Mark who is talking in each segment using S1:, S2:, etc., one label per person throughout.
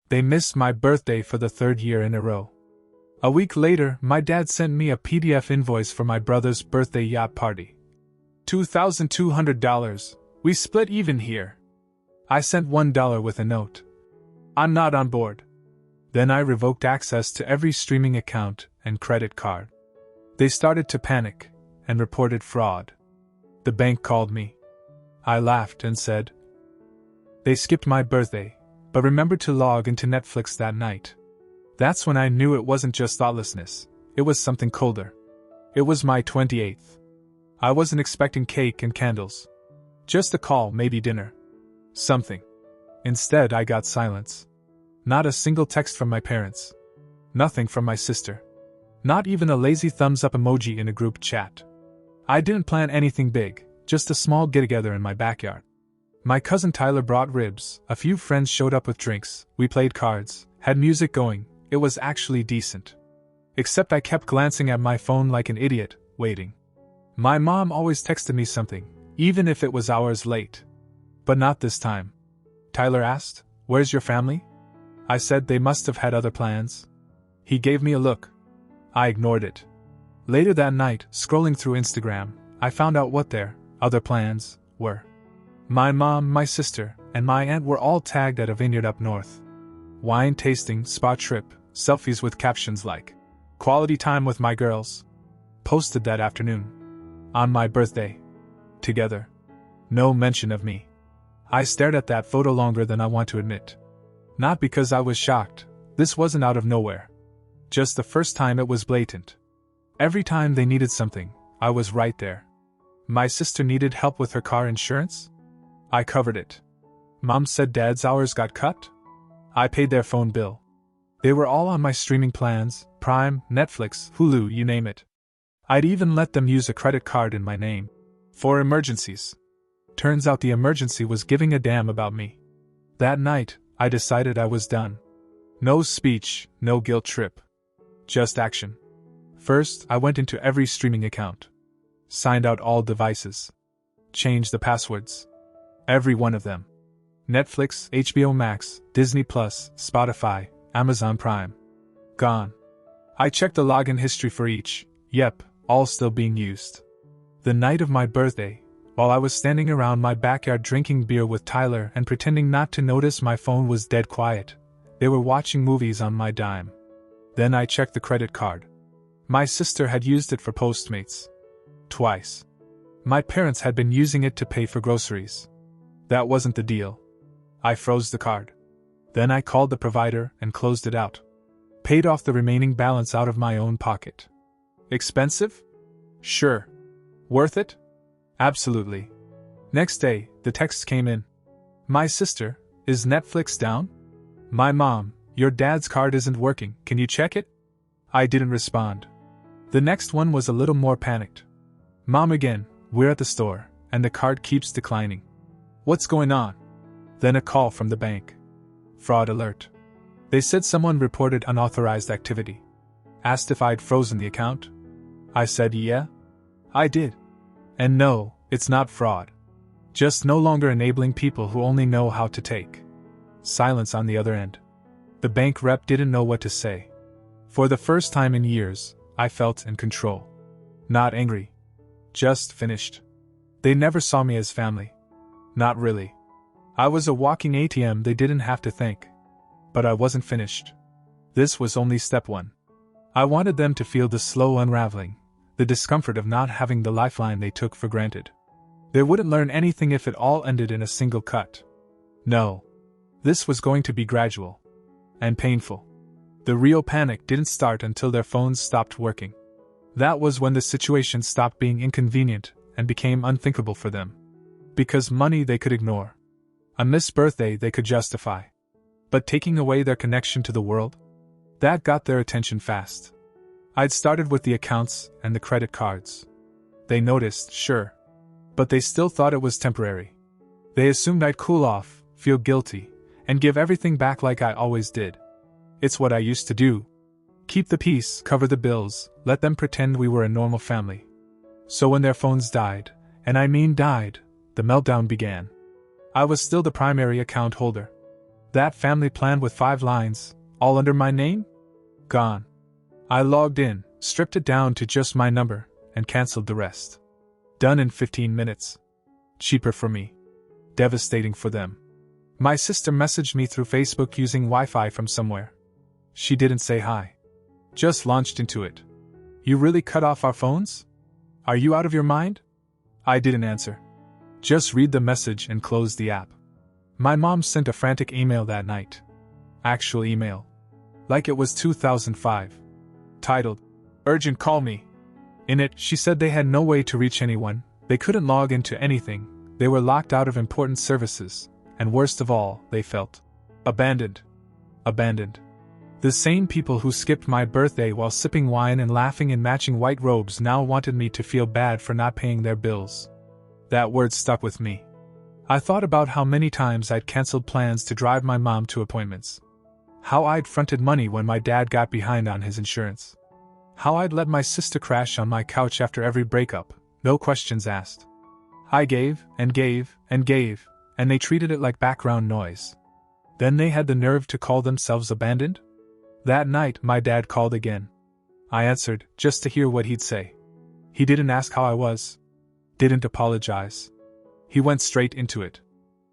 S1: They missed my birthday for the third year in a row. A week later, my dad sent me a PDF invoice for my brother's birthday yacht party. $2,200. We split even here. I sent $1 with a note. I'm not on board. Then I revoked access to every streaming account and credit card. They started to panic and reported fraud. The bank called me. I laughed and said, "They skipped my birthday, but remembered to log into Netflix that night." That's when I knew it wasn't just thoughtlessness, it was something colder. It was my 28th. I wasn't expecting cake and candles. Just a call, maybe dinner. Something. Instead, I got silence. Not a single text from my parents. Nothing from my sister. Not even a lazy thumbs up emoji in a group chat. I didn't plan anything big, just a small get-together in my backyard. My cousin Tyler brought ribs, a few friends showed up with drinks, we played cards, had music going. It was actually decent. Except I kept glancing at my phone like an idiot, waiting. My mom always texted me something, even if it was hours late. But not this time. Tyler asked, "Where's your family?" I said they must have had other plans. He gave me a look. I ignored it. Later that night, scrolling through Instagram, I found out what their other plans were. My mom, my sister, and my aunt were all tagged at a vineyard up north. Wine tasting, spa trip, selfies with captions like, "Quality time with my girls." Posted that afternoon. On my birthday. Together. No mention of me. I stared at that photo longer than I want to admit. Not because I was shocked, this wasn't out of nowhere. Just the first time it was blatant. Every time they needed something, I was right there. My sister needed help with her car insurance? I covered it. Mom said dad's hours got cut? I paid their phone bill. They were all on my streaming plans, Prime, Netflix, Hulu, you name it. I'd even let them use a credit card in my name. For emergencies. Turns out the emergency was giving a damn about me. That night, I decided I was done. No speech, no guilt trip. Just action. First, I went into every streaming account. Signed out all devices. Changed the passwords. Every one of them. Netflix, HBO Max, Disney Plus, Spotify, Amazon Prime. Gone. I checked the login history for each. Yep, all still being used. The night of my birthday, while I was standing around my backyard drinking beer with Tyler and pretending not to notice my phone was dead quiet, they were watching movies on my dime. Then I checked the credit card. My sister had used it for Postmates. Twice. My parents had been using it to pay for groceries. That wasn't the deal. I froze the card. Then I called the provider and closed it out. Paid off the remaining balance out of my own pocket. Expensive? Sure. Worth it? Absolutely. Next day, the text came in. My sister, is Netflix down? My mom, your dad's card isn't working, can you check it? I didn't respond. The next one was a little more panicked. Mom again, we're at the store, and the card keeps declining. What's going on? Then a call from the bank. Fraud alert. They said someone reported unauthorized activity. Asked if I'd frozen the account. I said yeah. I did. And no, it's not fraud. Just no longer enabling people who only know how to take. Silence on the other end. The bank rep didn't know what to say. For the first time in years, I felt in control. Not angry. Just finished. They never saw me as family. Not really. I was a walking ATM they didn't have to thank. But I wasn't finished. This was only step one. I wanted them to feel the slow unraveling, the discomfort of not having the lifeline they took for granted. They wouldn't learn anything if it all ended in a single cut. No. This was going to be gradual. And painful. The real panic didn't start until their phones stopped working. That was when the situation stopped being inconvenient and became unthinkable for them. Because money they could ignore. A missed birthday they could justify. But taking away their connection to the world? That got their attention fast. I'd started with the accounts and the credit cards. They noticed, sure. But they still thought it was temporary. They assumed I'd cool off, feel guilty, and give everything back like I always did. It's what I used to do. Keep the peace, cover the bills, let them pretend we were a normal family. So when their phones died, and I mean died, the meltdown began. I was still the primary account holder. That family plan with 5 lines, all under my name? Gone. I logged in, stripped it down to just my number, and cancelled the rest. Done in 15 minutes. Cheaper for me. Devastating for them. My sister messaged me through Facebook using Wi-Fi from somewhere. She didn't say hi. Just launched into it. You really cut off our phones? Are you out of your mind? I didn't answer. Just read the message and close the app. My mom sent a frantic email that night. Actual email. Like it was 2005. Titled, "Urgent Call Me." In it, she said they had no way to reach anyone, they couldn't log into anything, they were locked out of important services, and worst of all, they felt abandoned. Abandoned. The same people who skipped my birthday while sipping wine and laughing in matching white robes now wanted me to feel bad for not paying their bills. That word stuck with me. I thought about how many times I'd cancelled plans to drive my mom to appointments. How I'd fronted money when my dad got behind on his insurance. How I'd let my sister crash on my couch after every breakup, no questions asked. I gave, and gave, and gave, and they treated it like background noise. Then they had the nerve to call themselves abandoned? That night, my dad called again. I answered, just to hear what he'd say. He didn't ask how I was. Didn't apologize. He went straight into it.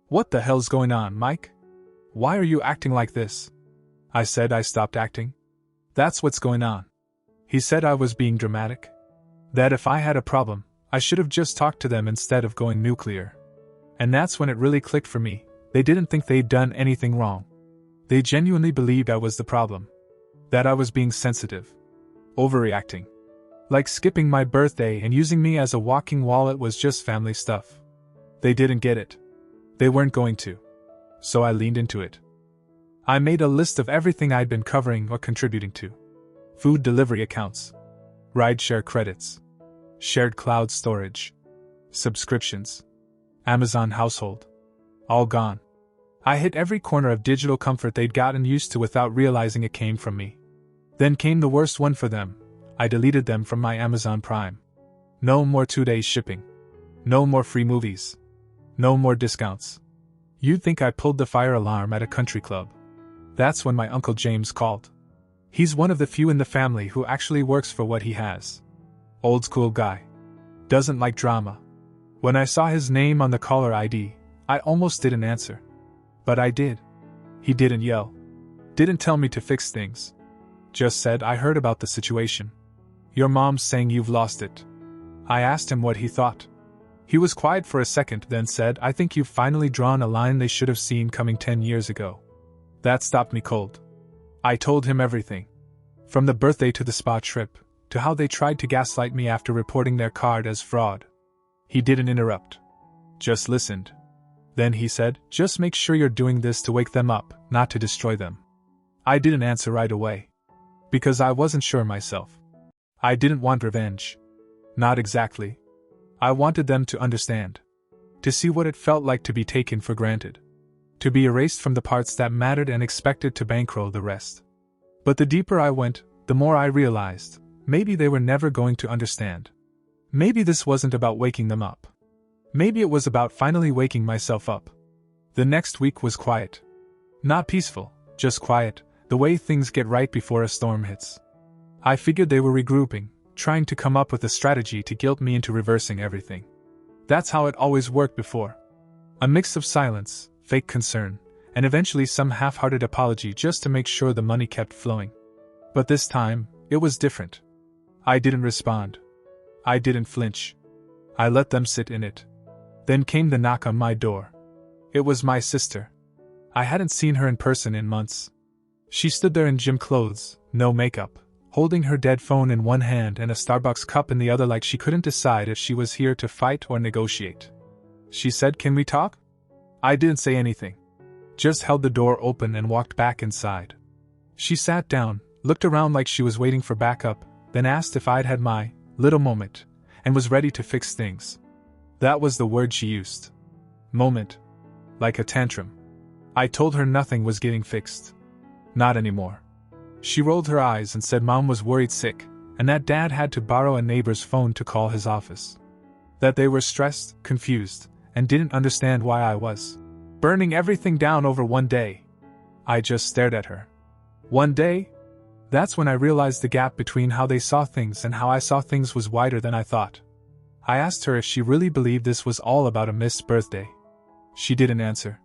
S1: "What the hell's going on, Mike? Why are you acting like this?" I said I stopped acting. "That's what's going on." He said I was being dramatic. That if I had a problem, I should have just talked to them instead of going nuclear. And that's when it really clicked for me. They didn't think they'd done anything wrong. They genuinely believed I was the problem. That I was being sensitive. Overreacting. Like skipping my birthday and using me as a walking wallet was just family stuff. They didn't get it. They weren't going to. So I leaned into it. I made a list of everything I'd been covering or contributing to. Food delivery accounts. Rideshare credits. Shared cloud storage. Subscriptions. Amazon household. All gone. I hit every corner of digital comfort they'd gotten used to without realizing it came from me. Then came the worst one for them. I deleted them from my Amazon Prime. No more 2-day shipping. No more free movies. No more discounts. You'd think I pulled the fire alarm at a country club. That's when my Uncle James called. He's one of the few in the family who actually works for what he has. Old school guy. Doesn't like drama. When I saw his name on the caller ID, I almost didn't answer. But I did. He didn't yell. Didn't tell me to fix things. Just said, "I heard about the situation. Your mom's saying you've lost it." I asked him what he thought. He was quiet for a second, then said, "I think you've finally drawn a line they should have seen coming 10 years ago." That stopped me cold. I told him everything. From the birthday to the spa trip, to how they tried to gaslight me after reporting their card as fraud. He didn't interrupt. Just listened. Then he said, "Just make sure you're doing this to wake them up, not to destroy them." I didn't answer right away. Because I wasn't sure myself. I didn't want revenge. Not exactly. I wanted them to understand. To see what it felt like to be taken for granted. To be erased from the parts that mattered and expected to bankroll the rest. But the deeper I went, the more I realized, maybe they were never going to understand. Maybe this wasn't about waking them up. Maybe it was about finally waking myself up. The next week was quiet. Not peaceful, just quiet, the way things get right before a storm hits. I figured they were regrouping, trying to come up with a strategy to guilt me into reversing everything. That's how it always worked before. A mix of silence, fake concern, and eventually some half-hearted apology just to make sure the money kept flowing. But this time, it was different. I didn't respond. I didn't flinch. I let them sit in it. Then came the knock on my door. It was my sister. I hadn't seen her in person in months. She stood there in gym clothes, no makeup, holding her dead phone in one hand and a Starbucks cup in the other like she couldn't decide if she was here to fight or negotiate. She said, "Can we talk?" I didn't say anything. Just held the door open and walked back inside. She sat down, looked around like she was waiting for backup, then asked if I'd had my little moment, and was ready to fix things. That was the word she used. Moment. Like a tantrum. I told her nothing was getting fixed. Not anymore. She rolled her eyes and said Mom was worried sick, and that Dad had to borrow a neighbor's phone to call his office. That they were stressed, confused, and didn't understand why I was burning everything down over one day. I just stared at her. One day? That's when I realized the gap between how they saw things and how I saw things was wider than I thought. I asked her if she really believed this was all about a missed birthday. She didn't answer.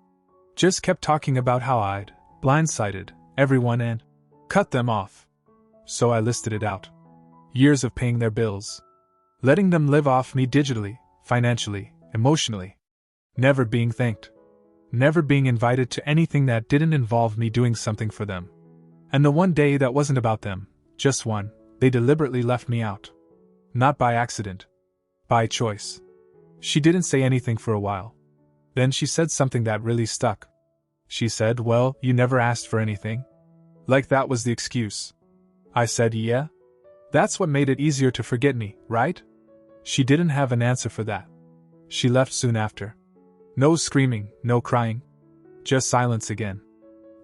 S1: Just kept talking about how I'd blindsided everyone and cut them off. So I listed it out. Years of paying their bills. Letting them live off me digitally, financially, emotionally. Never being thanked. Never being invited to anything that didn't involve me doing something for them. And the one day that wasn't about them, just one, they deliberately left me out. Not by accident. By choice. She didn't say anything for a while. Then she said something that really stuck. She said, "Well, you never asked for anything." Like that was the excuse. I said, "Yeah? That's what made it easier to forget me, right?" She didn't have an answer for that. She left soon after. No screaming, no crying. Just silence again.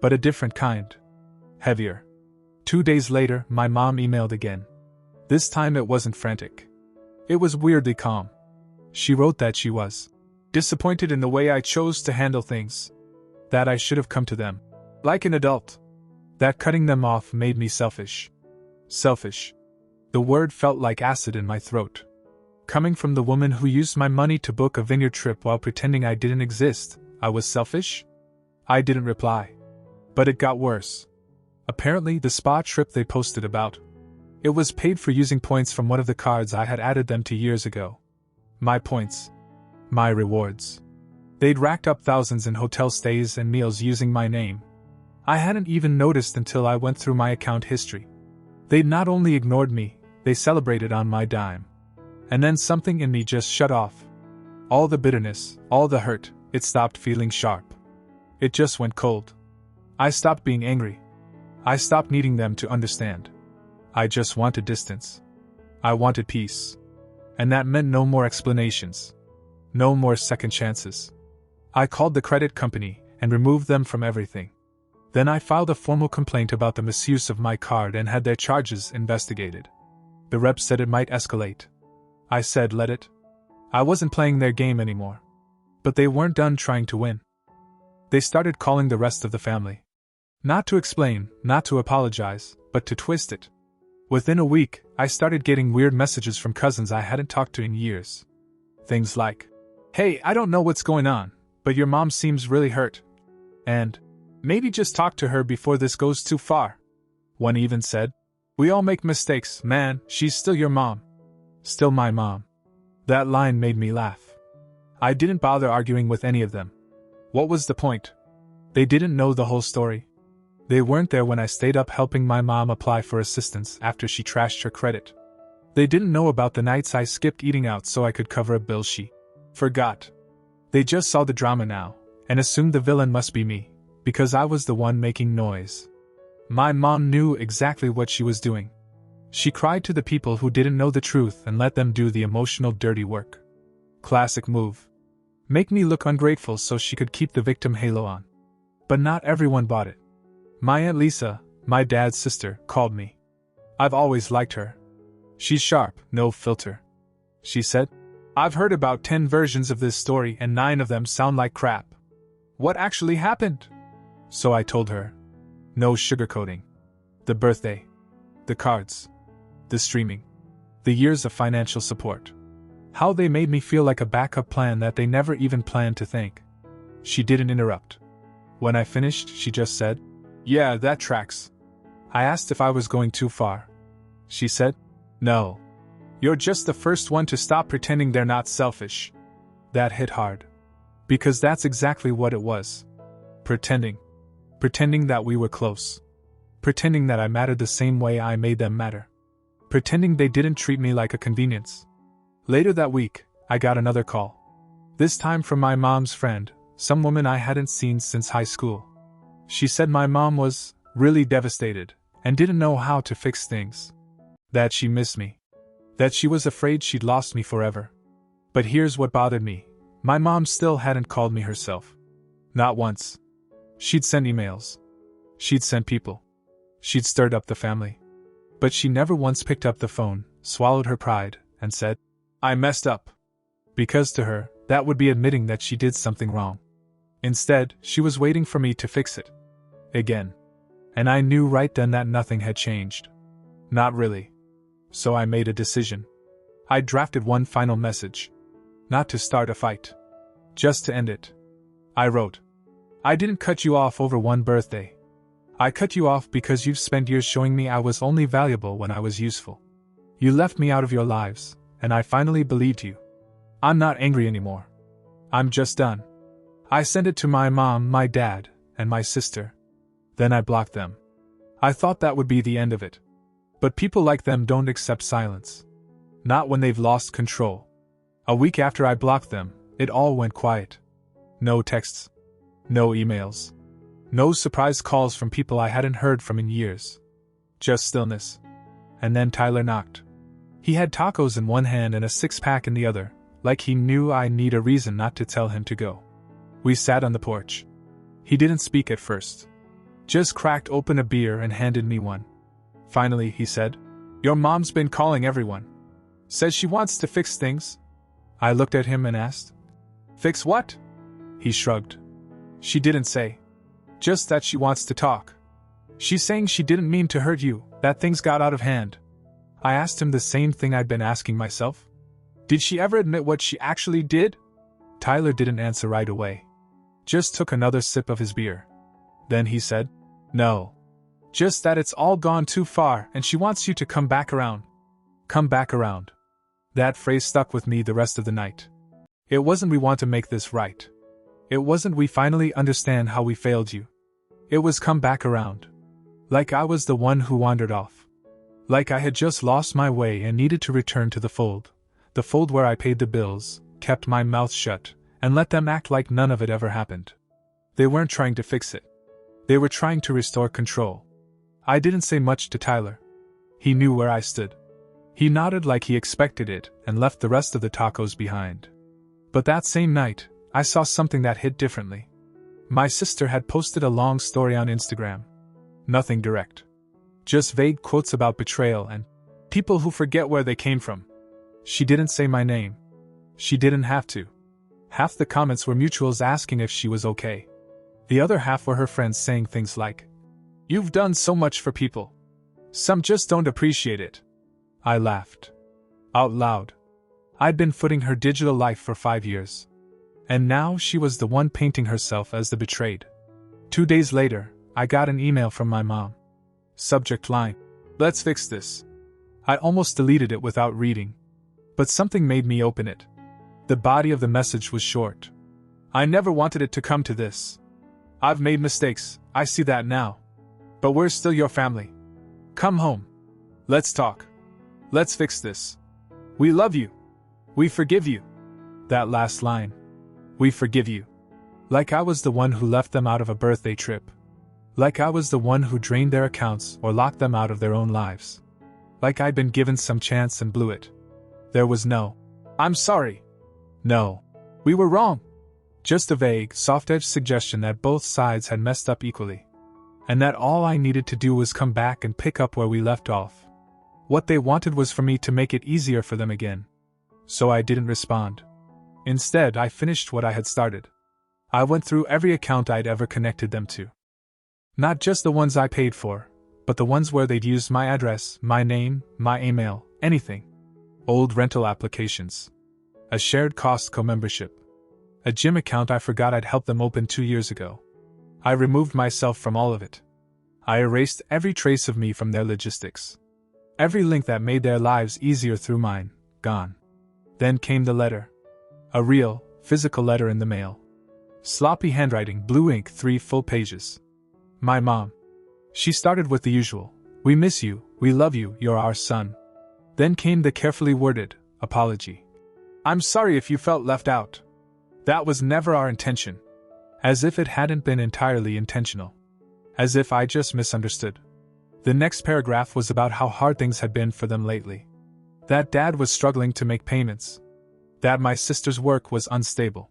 S1: But a different kind. Heavier. 2 days later, my mom emailed again. This time it wasn't frantic. It was weirdly calm. She wrote that she was disappointed in the way I chose to handle things. That I should have come to them like an adult. That cutting them off made me selfish. Selfish. The word felt like acid in my throat. Coming from the woman who used my money to book a vineyard trip while pretending I didn't exist, I was selfish? I didn't reply. But it got worse. Apparently, the spa trip they posted about. It was paid for using points from one of the cards I had added them to years ago. My points. My rewards. They'd racked up thousands in hotel stays and meals using my name. I hadn't even noticed until I went through my account history. They'd not only ignored me, they celebrated on my dime. And then something in me just shut off. All the bitterness, all the hurt, it stopped feeling sharp. It just went cold. I stopped being angry. I stopped needing them to understand. I just wanted distance. I wanted peace. And that meant no more explanations. No more second chances. I called the credit company and removed them from everything. Then I filed a formal complaint about the misuse of my card and had their charges investigated. The rep said it might escalate. I said let it. I wasn't playing their game anymore. But they weren't done trying to win. They started calling the rest of the family. Not to explain, not to apologize, but to twist it. Within a week, I started getting weird messages from cousins I hadn't talked to in years. Things like, "Hey, I don't know what's going on, but your mom seems really hurt." And, "Maybe just talk to her before this goes too far." One even said, "We all make mistakes, man, she's still your mom." Still my mom. That line made me laugh. I didn't bother arguing with any of them. What was the point? They didn't know the whole story. They weren't there when I stayed up helping my mom apply for assistance after she trashed her credit. They didn't know about the nights I skipped eating out so I could cover a bill she forgot. They just saw the drama now, and assumed the villain must be me, because I was the one making noise. My mom knew exactly what she was doing. She cried to the people who didn't know the truth and let them do the emotional dirty work. Classic move. Make me look ungrateful so she could keep the victim halo on. But not everyone bought it. My Aunt Lisa, my dad's sister, called me. I've always liked her. She's sharp, no filter. She said, "I've heard about 10 versions of this story and 9 of them sound like crap. What actually happened?" So I told her. No sugarcoating. The birthday. The cards. The streaming. The years of financial support. How they made me feel like a backup plan that they never even planned to thank. She didn't interrupt. When I finished, she just said, "Yeah, that tracks." I asked if I was going too far. She said, "No. You're just the first one to stop pretending they're not selfish." That hit hard. Because that's exactly what it was. Pretending. Pretending that we were close. Pretending that I mattered the same way I made them matter. Pretending they didn't treat me like a convenience. Later that week, I got another call. This time from my mom's friend, some woman I hadn't seen since high school. She said my mom was really devastated and didn't know how to fix things. That she missed me. That she was afraid she'd lost me forever. But here's what bothered me. My mom still hadn't called me herself. Not once. She'd sent emails. She'd sent people. She'd stirred up the family. But she never once picked up the phone, swallowed her pride, and said, "I messed up." Because to her, that would be admitting that she did something wrong. Instead, she was waiting for me to fix it. Again. And I knew right then that nothing had changed. Not really. So I made a decision. I drafted one final message. Not to start a fight. Just to end it. I wrote, I didn't cut you off over one birthday. I cut you off because you've spent years showing me I was only valuable when I was useful. You left me out of your lives, and I finally believed you. I'm not angry anymore. I'm just done. I sent it to my mom, my dad, and my sister. Then I blocked them. I thought that would be the end of it. But people like them don't accept silence. Not when they've lost control. A week after I blocked them, it all went quiet. No texts. No emails. No surprise calls from people I hadn't heard from in years. Just stillness. And then Tyler knocked. He had tacos in one hand and a six-pack in the other, like he knew I need a reason not to tell him to go. We sat on the porch. He didn't speak at first. Just cracked open a beer and handed me one. Finally, he said, Your mom's been calling everyone. Says she wants to fix things. I looked at him and asked, Fix what? He shrugged. She didn't say. Just that she wants to talk. She's saying she didn't mean to hurt you, that things got out of hand. I asked him the same thing I'd been asking myself. Did she ever admit what she actually did? Tyler didn't answer right away. Just took another sip of his beer. Then he said, No. Just that it's all gone too far and she wants you to come back around. Come back around. That phrase stuck with me the rest of the night. It wasn't we want to make this right. It wasn't we finally understand how we failed you. It was come back around. Like I was the one who wandered off. Like I had just lost my way and needed to return to the fold where I paid the bills, kept my mouth shut, and let them act like none of it ever happened. They weren't trying to fix it. They were trying to restore control. I didn't say much to Tyler. He knew where I stood. He nodded like he expected it and left the rest of the tacos behind. But that same night, I saw something that hit differently. My sister had posted a long story on Instagram. Nothing direct. Just vague quotes about betrayal and people who forget where they came from. She didn't say my name. She didn't have to. Half the comments were mutuals asking if she was okay. The other half were her friends saying things like, You've done so much for people. Some just don't appreciate it. I laughed. Out loud. I'd been footing her digital life for 5 years. And now she was the one painting herself as the betrayed. 2 days later, I got an email from my mom. Subject line, Let's fix this. I almost deleted it without reading. But something made me open it. The body of the message was short. I never wanted it to come to this. I've made mistakes, I see that now. But we're still your family. Come home. Let's talk. Let's fix this. We love you. We forgive you. That last line. We forgive you. Like I was the one who left them out of a birthday trip. Like I was the one who drained their accounts or locked them out of their own lives. Like I'd been given some chance and blew it. There was no, I'm sorry. No. We were wrong. Just a vague, soft-edged suggestion that both sides had messed up equally. And that all I needed to do was come back and pick up where we left off. What they wanted was for me to make it easier for them again. So I didn't respond. Instead, I finished what I had started. I went through every account I'd ever connected them to. Not just the ones I paid for, but the ones where they'd used my address, my name, my email, anything. Old rental applications. A shared Costco membership. A gym account I forgot I'd helped them open 2 years ago. I removed myself from all of it. I erased every trace of me from their logistics. Every link that made their lives easier through mine, gone. Then came the letter. A real, physical letter in the mail. Sloppy handwriting, blue ink, 3 full pages. My mom. She started with the usual, We miss you, we love you, you're our son. Then came the carefully worded apology. I'm sorry if you felt left out. That was never our intention. As if it hadn't been entirely intentional. As if I just misunderstood. The next paragraph was about how hard things had been for them lately. That Dad was struggling to make payments. That my sister's work was unstable.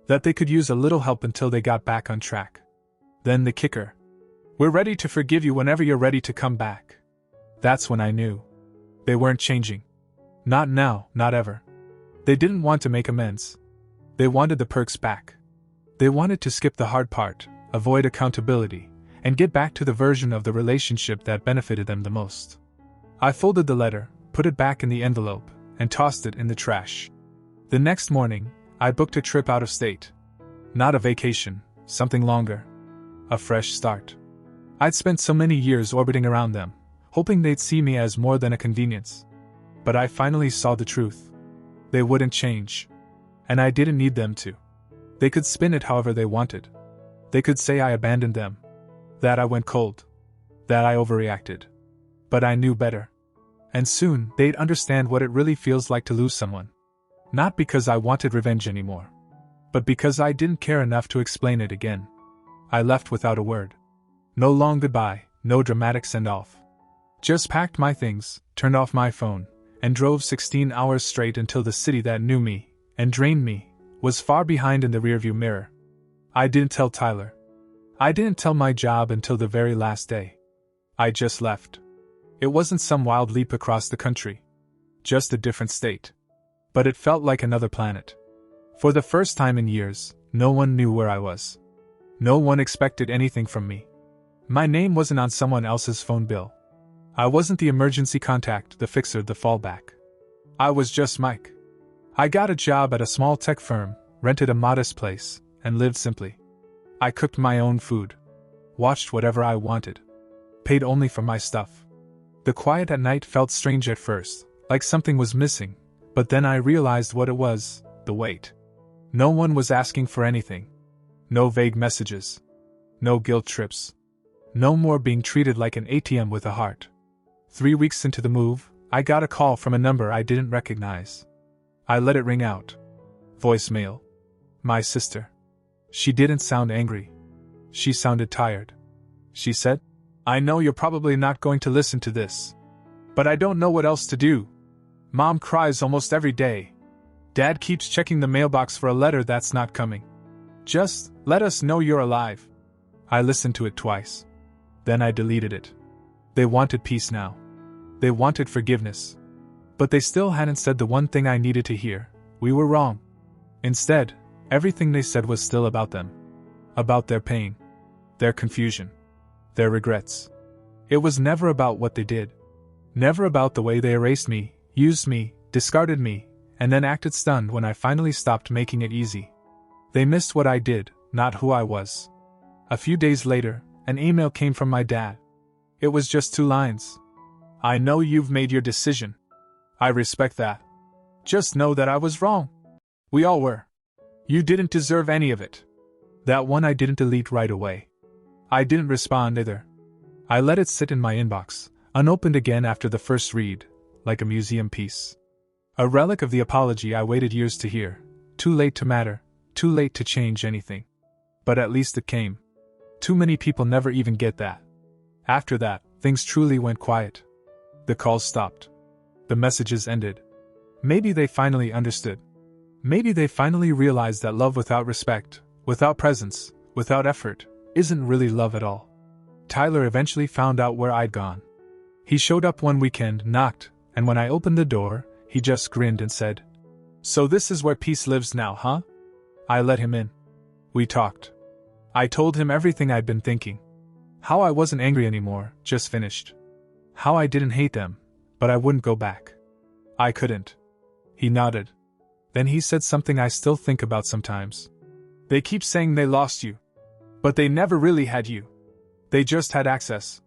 S1: That they could use a little help until they got back on track. Then the kicker. We're ready to forgive you whenever you're ready to come back. That's when I knew. They weren't changing. Not now, not ever. They didn't want to make amends. They wanted the perks back. They wanted to skip the hard part, avoid accountability, and get back to the version of the relationship that benefited them the most. I folded the letter, put it back in the envelope, and tossed it in the trash. The next morning, I booked a trip out of state. Not a vacation, something longer. A fresh start. I'd spent so many years orbiting around them, hoping they'd see me as more than a convenience. But I finally saw the truth. They wouldn't change. And I didn't need them to. They could spin it however they wanted. They could say I abandoned them. That I went cold. That I overreacted. But I knew better. And soon, they'd understand what it really feels like to lose someone. Not because I wanted revenge anymore. But because I didn't care enough to explain it again. I left without a word. No long goodbye, no dramatic send-off. Just packed my things, turned off my phone, and drove 16 hours straight until the city that knew me, and drained me, was far behind in the rearview mirror. I didn't tell Tyler. I didn't tell my job until the very last day. I just left. It wasn't some wild leap across the country. Just a different state. But it felt like another planet. For the first time in years, no one knew where I was. No one expected anything from me. My name wasn't on someone else's phone bill. I wasn't the emergency contact, the fixer, the fallback. I was just Mike. I got a job at a small tech firm, rented a modest place, and lived simply. I cooked my own food. Watched whatever I wanted. Paid only for my stuff. The quiet at night felt strange at first, like something was missing, but then I realized what it was, the wait. No one was asking for anything. No vague messages. No guilt trips. No more being treated like an ATM with a heart. 3 weeks into the move, I got a call from a number I didn't recognize. I let it ring out. Voicemail. My sister. She didn't sound angry. She sounded tired. She said, "I know you're probably not going to listen to this. But I don't know what else to do. Mom cries almost every day. Dad keeps checking the mailbox for a letter that's not coming. Just let us know you're alive." I listened to it twice. Then I deleted it. They wanted peace now. They wanted forgiveness. But they still hadn't said the one thing I needed to hear. We were wrong. Instead, everything they said was still about them. About their pain. Their confusion. Their regrets. It was never about what they did. Never about the way they erased me, used me, discarded me, and then acted stunned when I finally stopped making it easy. They missed what I did, not who I was. A few days later, an email came from my dad. It was just 2 lines. "I know you've made your decision. I respect that. Just know that I was wrong. We all were. You didn't deserve any of it." That one I didn't delete right away. I didn't respond either. I let it sit in my inbox, unopened again after the first read, like a museum piece. A relic of the apology I waited years to hear. Too late to matter, too late to change anything. But at least it came. Too many people never even get that. After that, things truly went quiet. The calls stopped. The messages ended. Maybe they finally understood. Maybe they finally realized that love without respect, without presence, without effort, isn't really love at all. Tyler eventually found out where I'd gone. He showed up one weekend, knocked, and when I opened the door, he just grinned and said, "So this is where peace lives now, huh?" I let him in. We talked. I told him everything I'd been thinking. How I wasn't angry anymore, just finished. How I didn't hate them, but I wouldn't go back. I couldn't. He nodded. Then he said something I still think about sometimes. "They keep saying they lost you. But they never really had you. They just had access."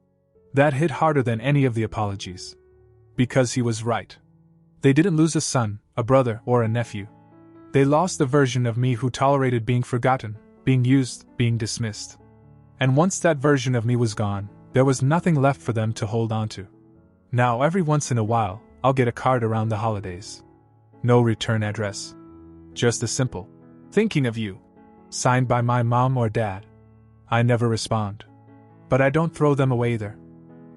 S1: That hit harder than any of the apologies. Because he was right. They didn't lose a son, a brother, or a nephew. They lost the version of me who tolerated being forgotten, being used, being dismissed. And once that version of me was gone, there was nothing left for them to hold on to. Now every once in a while, I'll get a card around the holidays. No return address. Just a simple, "Thinking of you," signed by my mom or dad. I never respond. But I don't throw them away either.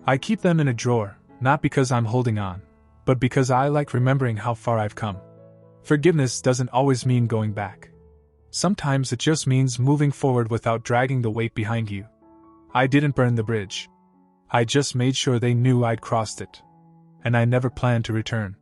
S1: I keep them in a drawer, not because I'm holding on, but because I like remembering how far I've come. Forgiveness doesn't always mean going back. Sometimes it just means moving forward without dragging the weight behind you. I didn't burn the bridge. I just made sure they knew I'd crossed it. And I never planned to return.